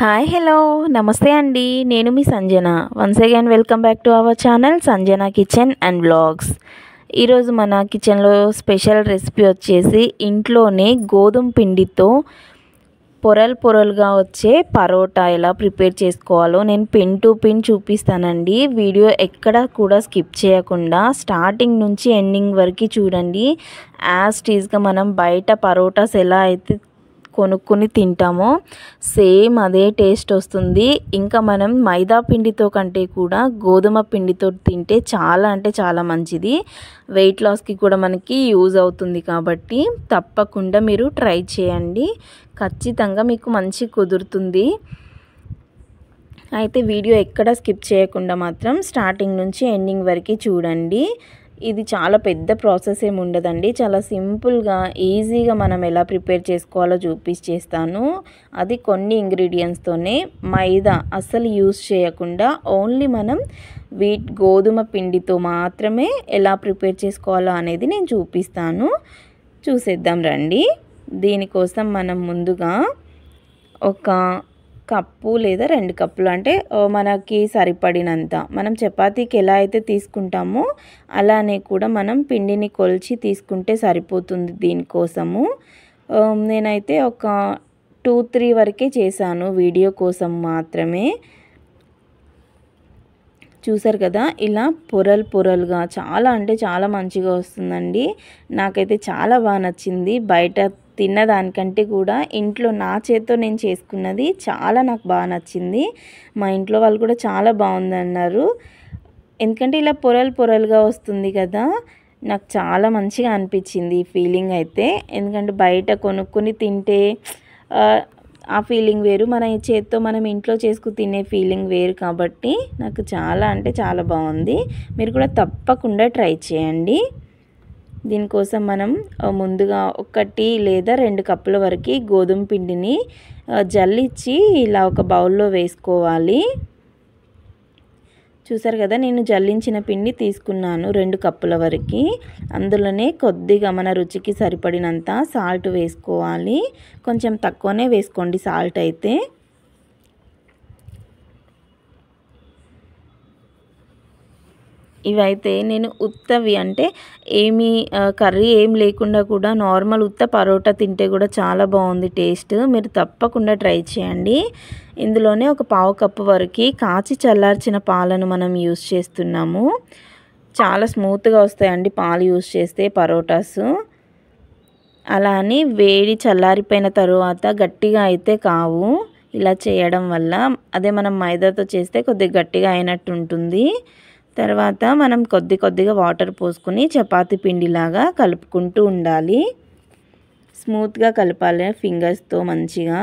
Hi hello నమస్తే అండి. నేను మీ Sanjana. Once again welcome back to our channel Sanjana kitchen and vlogs. ఈరోజు మన కిచెన్లో స్పెషల్ రెసిపీ వచ్చేసి ఇంట్లోనే గోధుమ పిండితో పొరలు పొరలుగా వచ్చే పరోటా ఎలా ప్రిపేర్ చేసుకోవాలో నేను పిన్ టు పిన్ చూపిస్తానండి. వీడియో ఎక్కడ కూడా స్కిప్ చేయకుండా స్టార్టింగ్ నుంచి ఎండింగ్ వరకు చూడండి. యాజ్ టీజ్గా మనం బయట పరోటాస్ ఎలా అయితే కొనుక్కొని తింటామో సేమ్ అదే టేస్ట్ వస్తుంది. ఇంకా మనం మైదా పిండితో కంటే కూడా గోధుమ పిండితో తింటే చాలా అంటే చాలా మంచిది. వెయిట్ లాస్కి కూడా మనకి యూజ్ అవుతుంది కాబట్టి తప్పకుండా మీరు ట్రై చేయండి. ఖచ్చితంగా మీకు మంచి కుదురుతుంది. అయితే వీడియో ఎక్కడ స్కిప్ చేయకుండా మాత్రం స్టార్టింగ్ నుంచి ఎండింగ్ వరకు చూడండి. ఇది చాలా పెద్ద ప్రాసెస్ ఏమి ఉండదండి. చాలా సింపుల్గా ఈజీగా మనం ఎలా ప్రిపేర్ చేసుకోవాలో చూపించేస్తాను. అది కొన్ని ఇంగ్రీడియంట్స్తోనే, మైదా అస్సలు యూజ్ చేయకుండా ఓన్లీ మనం గోధుమ పిండితో మాత్రమే ఎలా ప్రిపేర్ చేసుకోవాలో అనేది నేను చూపిస్తాను. చూసేద్దాం రండి. దీనికోసం మనం ముందుగా ఒక కప్పు లేదా 2 కప్పులు అంటే మనకి సరిపడినంత మనం చపాతీకి ఎలా అయితే తీసుకుంటామో అలానే కూడా మనం పిండిని కొలిచి తీసుకుంటే సరిపోతుంది. దీనికోసము నేనైతే ఒక 2-3 వరకే చేశాను వీడియో కోసం మాత్రమే. చూసారు కదా, ఇలా పొరలు పొరలుగా చాలా అంటే చాలా మంచిగా వస్తుందండి. నాకైతే చాలా బాగా నచ్చింది. బయట తిన్నదానికంటే కూడా ఇంట్లో నా చేత్తో నేను చేసుకున్నది చాలా నాకు బాగా నచ్చింది. మా ఇంట్లో వాళ్ళు కూడా చాలా బాగుందన్నారు. ఎందుకంటే ఇలా పొరలు పొరలుగా వస్తుంది కదా, నాకు చాలా మంచిగా అనిపించింది ఈ ఫీలింగ్ అయితే. ఎందుకంటే బయట కొనుక్కొని తింటే ఆ ఫీలింగ్ వేరు, మన చేత్తో మనం ఇంట్లో చేసుకుని తినే ఫీలింగ్ వేరు. కాబట్టి నాకు చాలా అంటే చాలా బాగుంది. మీరు కూడా తప్పకుండా ట్రై చేయండి. దీనికోసం మనం ముందుగా 1 లేదా 2 కప్పుల వరకు గోధుమ పిండిని జల్లించి ఇలా ఒక బౌల్లో వేసుకోవాలి. చూసారు కదా, నేను జల్లించిన పిండి తీసుకున్నాను 2 కప్పుల వరకు. అందులోనే కొద్దిగా మన రుచికి సరిపడినంత సాల్ట్ వేసుకోవాలి. కొంచెం తక్కువనే వేసుకోండి సాల్ట్ అయితే. ఇవైతే నేను ఉత్తవి అంటే ఏమీ కర్రీ ఏం లేకుండా కూడా నార్మల్ ఉత్త పరోటా తింటే కూడా చాలా బాగుంది టేస్ట్. మీరు తప్పకుండా ట్రై చేయండి. ఇందులోనే ఒక 1/2 కప్పు వరకు కాచి చల్లార్చిన పాలను మనం యూస్ చేస్తున్నాము. చాలా స్మూత్గా వస్తాయండి పాలు యూస్ చేస్తే పరోటాస్. అలా అని వేడి చల్లారిపోయిన తర్వాత గట్టిగా అయితే కావు ఇలా చేయడం వల్ల. అదే మనం మైదాతో చేస్తే కొద్దిగా గట్టిగా అయినట్టు ఉంటుంది. తర్వాత మనం కొద్దిగా వాటర్ పోసుకొని చపాతీ పిండిలాగా కలుపుకుంటూ ఉండాలి. స్మూత్గా కలపాలి ఫింగర్స్తో మంచిగా.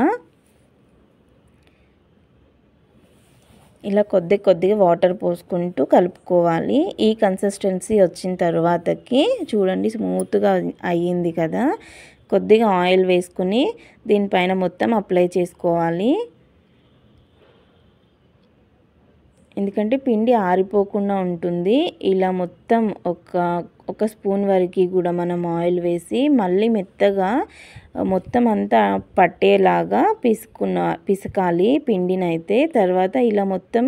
ఇలా కొద్దిగా వాటర్ పోసుకుంటూ కలుపుకోవాలి. ఈ కన్సిస్టెన్సీ వచ్చిన తర్వాతకి చూడండి స్మూత్గా అయ్యింది కదా. కొద్దిగా ఆయిల్ వేసుకుని దీనిపైన మొత్తం అప్లై చేసుకోవాలి. ఎందుకంటే పిండి ఆరిపోకుండా ఉంటుంది. ఇలా మొత్తం ఒక స్పూన్ వరకు కూడా మనం ఆయిల్ వేసి మళ్ళీ మెత్తగా మొత్తం అంతా పట్టేలాగా పిసకాలి పిండినైతే. తర్వాత ఇలా మొత్తం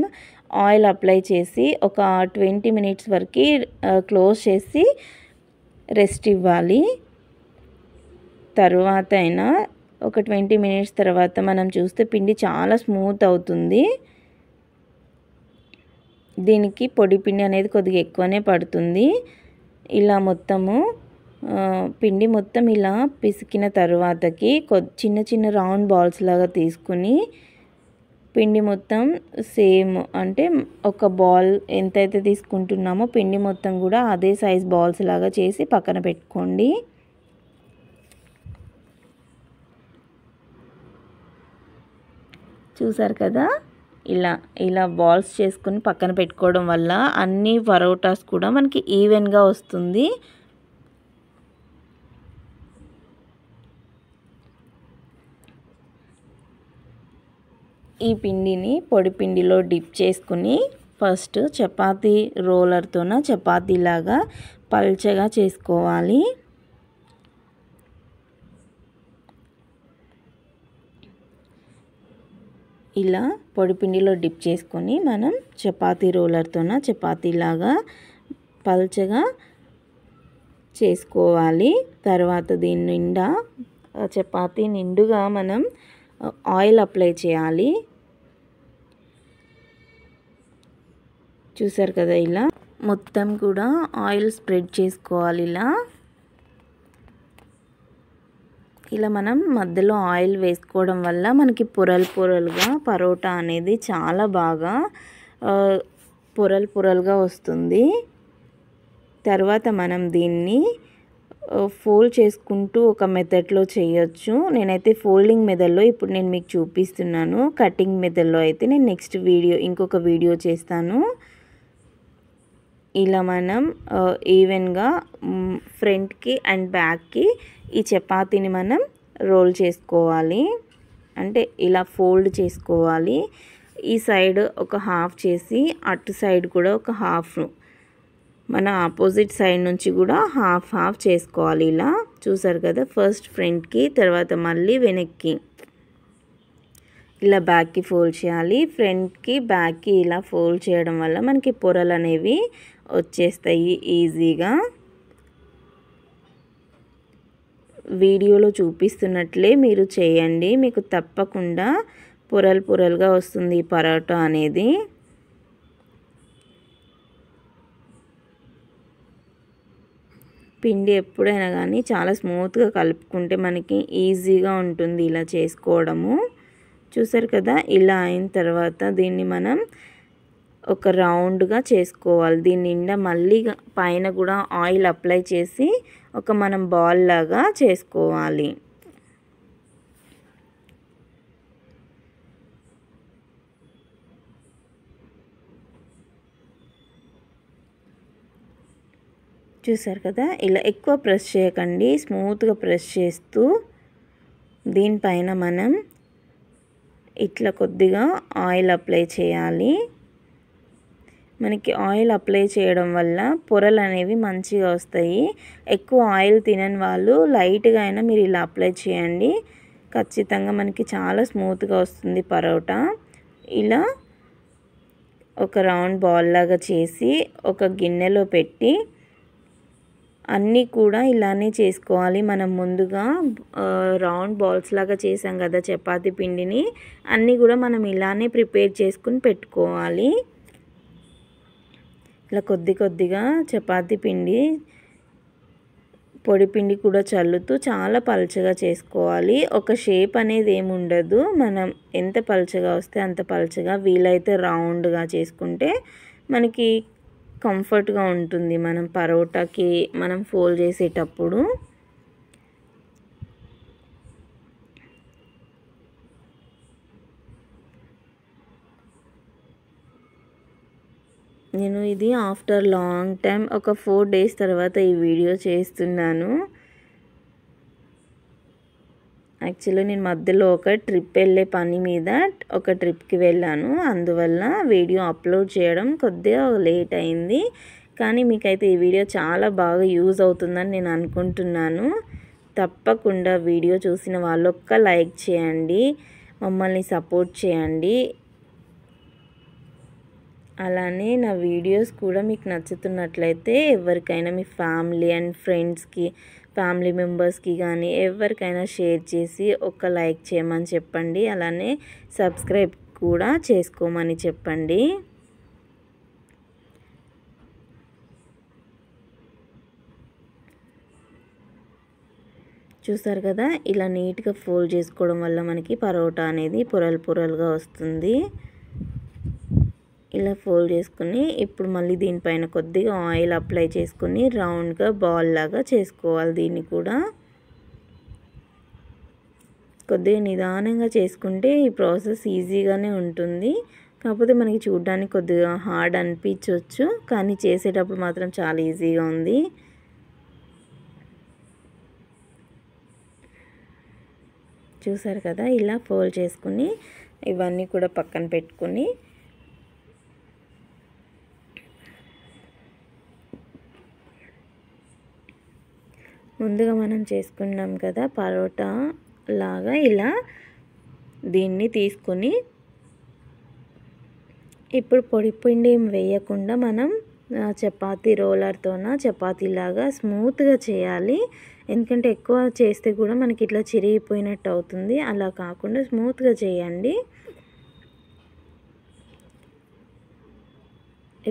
ఆయిల్ అప్లై చేసి ఒక 20 మినిట్స్ వరకు క్లోజ్ చేసి రెస్ట్ ఇవ్వాలి. తర్వాత అయినా ఒక 20 మినిట్స్ తర్వాత మనం చూస్తే పిండి చాలా స్మూత్ అవుతుంది. దీనికి పొడి పిండి అనేది కొద్దిగా ఎక్కువనే పడుతుంది. ఇలా మొత్తము పిండి మొత్తం ఇలా పిసికిన తర్వాతకి చిన్న రౌండ్ బాల్స్ లాగా తీసుకుని పిండి మొత్తం సేమ్ అంటే ఒక బాల్ ఎంతైతే తీసుకుంటున్నామో పిండి మొత్తం కూడా అదే సైజ్ బాల్స్ లాగా చేసి పక్కన పెట్టుకోండి. చూసారు కదా, ఇలా బాల్స్ చేసుకుని పక్కన పెట్టుకోవడం వల్ల అన్ని పరోటాస్ కూడా మనకి ఈవెన్గా వస్తుంది. ఈ పిండిని పొడి పిండిలో డిప్ చేసుకుని ఫస్ట్ చపాతీ రోలర్తోన చపాతీలాగా పల్చగా చేసుకోవాలి. ఇలా పొడిపిండిలో డిప్ చేసుకొని మనం చపాతీ రోలర్తోన చపాతీలాగా పల్చగా చేసుకోవాలి. తర్వాత దీని నిండా చపాతీ నిండుగా మనం ఆయిల్ అప్లై చేయాలి. చూసారు కదా, ఇలా మొత్తం కూడా ఆయిల్ స్ప్రెడ్ చేసుకోవాలి. ఇలా మనం మధ్యలో ఆయిల్ వేసుకోవడం వల్ల మనకి పొరలు పొరలుగా పరోటా అనేది చాలా బాగా పొరలు పొరలుగా వస్తుంది. తర్వాత మనం దీన్ని ఫోల్డ్ చేసుకుంటూ ఒక మెథడ్లో చేయొచ్చు. నేనైతే ఫోల్డింగ్ మెథడ్లో ఇప్పుడు నేను మీకు చూపిస్తున్నాను. కటింగ్ మెథడ్లో అయితే నేను నెక్స్ట్ వీడియో ఇంకొక వీడియో చేస్తాను. ఇలా మనం ఈవెన్గా ఫ్రంట్కి అండ్ బ్యాక్కి ఈ చపాతీని మనం రోల్ చేసుకోవాలి. అంటే ఇలా ఫోల్డ్ చేసుకోవాలి. ఈ సైడ్ ఒక హాఫ్ చేసి అటు సైడ్ కూడా ఒక హాఫ్, మన ఆపోజిట్ సైడ్ నుంచి కూడా హాఫ్ హాఫ్ చేసుకోవాలి. ఇలా చూసారు కదా, ఫస్ట్ ఫ్రంట్కి, తర్వాత మళ్ళీ వెనక్కి ఇలా బ్యాక్కి ఫోల్డ్ చేయాలి. ఫ్రంట్కి బ్యాక్కి ఇలా ఫోల్డ్ చేయడం వల్ల మనకి పొరలు అనేవి వచ్చేస్తాయి ఈజీగా. వీడియోలో చూపిస్తున్నట్లే మీరు చేయండి, మీకు తప్పకుండా పొరలు పొరలుగా వస్తుంది ఈ పరోటా అనేది. పిండి ఎప్పుడైనా కానీ చాలా స్మూత్గా కలుపుకుంటే మనకి ఈజీగా ఉంటుంది ఇలా చేసుకోవడము. చూసారు కదా, ఇలా అయిన తర్వాత దీన్ని మనం ఒక రౌండ్గా చేసుకోవాలి. దీని నిండా మళ్ళీ పైన కూడా ఆయిల్ అప్లై చేసి ఒక మనం బాల్ లాగా చేసుకోవాలి. చూసారు కదా, ఇలా ఎక్కువ ప్రెస్ చేయకండి, స్మూత్గా ప్రెస్ చేస్తూ దీనిపైన మనం ఇట్లా కొద్దిగా ఆయిల్ అప్లై చేయాలి. మనకి ఆయిల్ అప్లై చేయడం వల్ల పొరలు అనేవి మంచిగా వస్తాయి. ఎక్కువ ఆయిల్ తినని వాళ్ళు లైట్గా అయినా మీరు ఇలా అప్లై చేయండి, ఖచ్చితంగా మనకి చాలా స్మూత్గా వస్తుంది పరోటా. ఇలా ఒక రౌండ్ బాల్ లాగా చేసి ఒక గిన్నెలో పెట్టి అన్నీ కూడా ఇలానే చేసుకోవాలి. మనం ముందుగా రౌండ్ బాల్స్ లాగా చేసాం కదా చపాతీ పిండిని, అన్నీ కూడా మనం ఇలానే ప్రిపేర్ చేసుకుని పెట్టుకోవాలి. ఇలా కొద్ది కొద్దిగా చపాతీ పిండి, పొడి పిండి కూడా చల్లుతూ చాలా పల్చగా చేసుకోవాలి. ఒక షేప్ అనేది ఏమి ఉండదు, మనం ఎంత పల్చగా వస్తే అంత పల్చగా, వీలైతే రౌండ్గా చేసుకుంటే మనకి కంఫర్ట్గా ఉంటుంది మనం పరోటాకి మనం ఫోల్డ్ చేసేటప్పుడు. నేను ఇది ఆఫ్టర్ లాంగ్ టైం ఒక 4 days తర్వాత ఈ వీడియో చేస్తున్నాను. యాక్చువల్లీ నేను మధ్యలో ఒక ట్రిప్ వెళ్ళే పని మీద ఒక ట్రిప్కి వెళ్ళాను, అందువల్ల వీడియో అప్లోడ్ చేయడం కొద్దిగా లేట్ అయింది. కానీ మీకైతే ఈ వీడియో చాలా బాగా యూజ్ అవుతుందని నేను అనుకుంటున్నాను. తప్పకుండా వీడియో చూసిన వాళ్ళు ఒక్క లైక్ చేయండి, మమ్మల్ని సపోర్ట్ చేయండి. అలానే నా వీడియోస్ కూడా మీకు నచ్చుతున్నట్లయితే ఎవరికైనా మీ ఫ్యామిలీ అండ్ ఫ్రెండ్స్కి, ఫ్యామిలీ మెంబర్స్కి కానీ ఎవరికైనా షేర్ చేసి ఒక లైక్ చేయమని చెప్పండి. అలానే సబ్స్క్రైబ్ కూడా చేసుకోమని చెప్పండి. చూసారు కదా, ఇలా నీట్గా ఫోల్డ్ చేసుకోవడం వల్ల మనకి పరోటా అనేది పొరలు పొరలుగా వస్తుంది. ఇలా ఫోల్డ్ చేసుకుని ఇప్పుడు మళ్ళీ దీనిపైన కొద్దిగా ఆయిల్ అప్లై చేసుకుని రౌండ్గా బాల్ లాగా చేసుకోవాలి. దీన్ని కూడా కొద్దిగా నిదానంగా చేసుకుంటే ఈ ప్రాసెస్ ఈజీగానే ఉంటుంది. కాకపోతే మనకి చూడడానికి కొద్దిగా హార్డ్ అనిపించవచ్చు, కానీ చేసేటప్పుడు మాత్రం చాలా ఈజీగా ఉంది. చూసారు కదా, ఇలా ఫోల్డ్ చేసుకుని ఇవన్నీ కూడా పక్కన పెట్టుకుని ముందుగా మనం చేసుకున్నాం కదా పరోటా లాగా, ఇలా దీన్ని తీసుకొని ఇప్పుడు పొడి పిండి ఏం వేయకుండా మనం చపాతీ రోలర్తోన చపాతీలాగా స్మూత్గా చేయాలి. ఎందుకంటే ఎక్కువ చేస్తే కూడా మనకి ఇట్లా చిరిగిపోయినట్టు అవుతుంది. అలా కాకుండా స్మూత్గా చేయండి.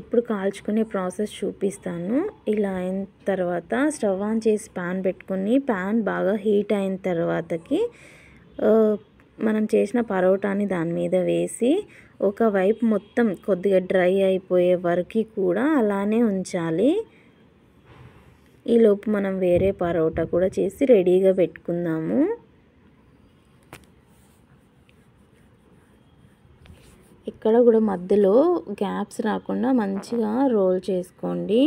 ఇప్పుడు కాల్చుకునే ప్రాసెస్ చూపిస్తాను. ఇలా అయిన తర్వాత స్టవ్ ఆన్ చేసి పాన్ పెట్టుకుని పాన్ బాగా హీట్ అయిన తర్వాతకి మనం చేసిన పరోటాని దాని మీద వేసి ఒకవైపు మొత్తం కొద్దిగా డ్రై అయిపోయే వరకు కూడా అలానే ఉంచాలి. ఈలోపు మనం వేరే పరోటా కూడా చేసి రెడీగా పెట్టుకుందాము. ఇక్కడ కూడా మధ్యలో గ్యాప్స్ రాకుండా మంచిగా రోల్ చేసుకోండి.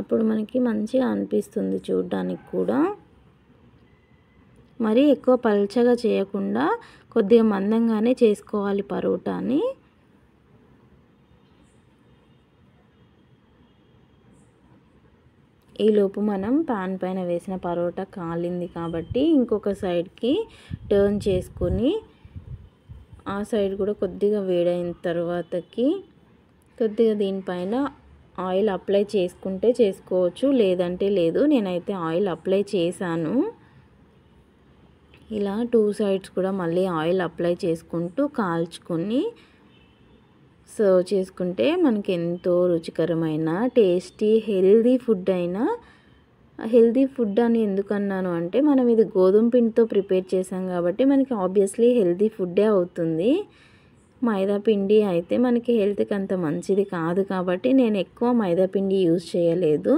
అప్పుడు మనకి మంచిగా అనిపిస్తుంది చూడడానికి కూడా. మరి ఎక్కువ పల్చగా చేయకుండా కొద్దిగా మందంగానే చేసుకోవాలి పరోటాని. ఈలోపు మనం పాన్ పైన వేసిన పరోటా కాలింది కాబట్టి ఇంకొక సైడ్కి టర్న్ చేసుకొని ఆ సైడ్ కూడా కొద్దిగా వేడైన తర్వాతకి కొద్దిగా దీనిపైన ఆయిల్ అప్లై చేసుకుంటే చేసుకోవచ్చు, లేదంటే లేదు. నేనైతే ఆయిల్ అప్లై చేశాను. ఇలా 2 సైడ్స్ కూడా మళ్ళీ ఆయిల్ అప్లై చేసుకుంటూ కాల్చుకొని సర్వ్ చేసుకుంటే మనకి ఎంతో రుచికరమైన టేస్టీ హెల్దీ ఫుడ్ అయినా, హెల్దీ ఫుడ్ అని ఎందుకన్నాను అంటే మనం ఇది గోధుమ పిండితో ప్రిపేర్ చేసాం కాబట్టి మనకి ఆబ్వియస్లీ హెల్దీ ఫుడ్డే అవుతుంది. మైదా పిండి అయితే మనకి హెల్త్కి అంత మంచిది కాదు కాబట్టి నేను ఎక్కువ మైదా పిండి యూజ్ చేయలేదు.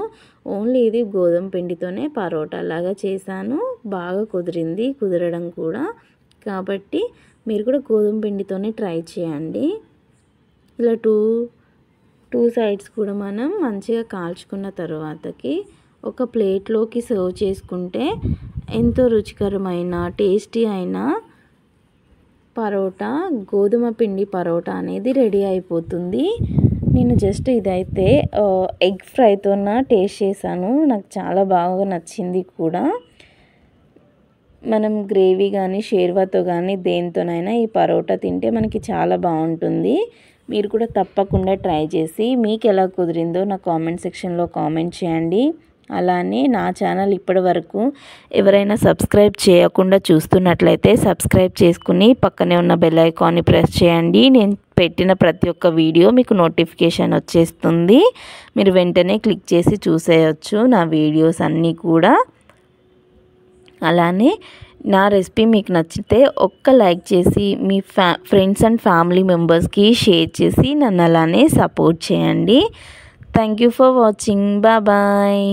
ఓన్లీ ఇది గోధుమ పిండితోనే పరోటా లాగా చేశాను. బాగా కుదరడం కూడా. కాబట్టి మీరు కూడా గోధుమ పిండితోనే ట్రై చేయండి. ఇలా టూ సైడ్స్ కూడా మనం మంచిగా కాల్చుకున్న తర్వాతకి ఒక ప్లేట్లోకి సర్వ్ చేసుకుంటే ఎంతో రుచికరమైన టేస్టీ అయిన పరోటా, గోధుమ పిండి పరోటా అనేది రెడీ అయిపోతుంది. నేను జస్ట్ ఇదైతే ఎగ్ ఫ్రైతోన టేస్ట్ చేశాను. నాకు చాలా బాగా నచ్చింది కూడా. మనం గ్రేవీ కానీ షేర్వాతో కానీ దేనితోనైనా ఈ పరోటా తింటే మనకి చాలా బాగుంటుంది. మీరు కూడా తప్పకుండా ట్రై చేసి మీకు ఎలా కుదిరిందో నా కామెంట్ సెక్షన్లో కామెంట్ చేయండి. అలానే నా ఛానల్ ఇప్పటి వరకు ఎవరైనా సబ్స్క్రైబ్ చేయకుండా చూస్తున్నట్లయితే సబ్స్క్రైబ్ చేసుకుని పక్కనే ఉన్న బెల్ ఐకాన్ని ప్రెస్ చేయండి. నేను పెట్టిన ప్రతి ఒక్క వీడియో మీకు నోటిఫికేషన్ వచ్చేస్తుంది. మీరు వెంటనే క్లిక్ చేసి చూసేయచ్చు నా వీడియోస్ అన్నీ కూడా. అలానే నా రెసిపీ మీకు నచ్చితే ఒక్క లైక్ చేసి మీ ఫ్రెండ్స్ అండ్ ఫ్యామిలీ మెంబర్స్కి షేర్ చేసి నన్ను అలానే సపోర్ట్ చేయండి. Thank you for watching. Bye.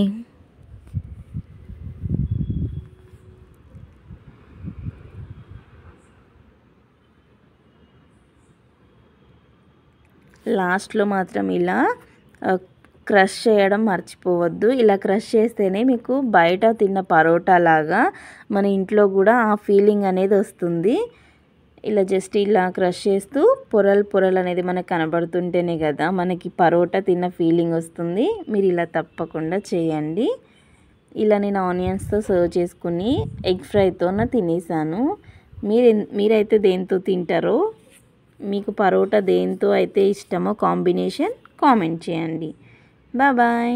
లాస్ట్లో మాత్రం ఇలా క్రష్ చేయడం మర్చిపోవద్దు. ఇలా క్రష్ చేస్తేనే మీకు బయట తిన్న పరోటా లాగా మన ఇంట్లో కూడా ఆ ఫీలింగ్ అనేది వస్తుంది. ఇలా జస్ట్ ఇలా క్రష్ చేస్తూ పొరలు అనేది మనకు కనబడుతుంటేనే కదా మనకి పరోటా తిన్న ఫీలింగ్ వస్తుంది. మీరు ఇలా తప్పకుండా చేయండి. ఇలా నేను ఆనియన్స్తో సర్వ్ చేసుకుని ఎగ్ ఫ్రైతో తినేసాను. మీరైతే దేంతో తింటారో, మీకు పరోటా దేంతో అయితే ఇష్టమో కాంబినేషన్ కామెంట్ చేయండి. బాయ్.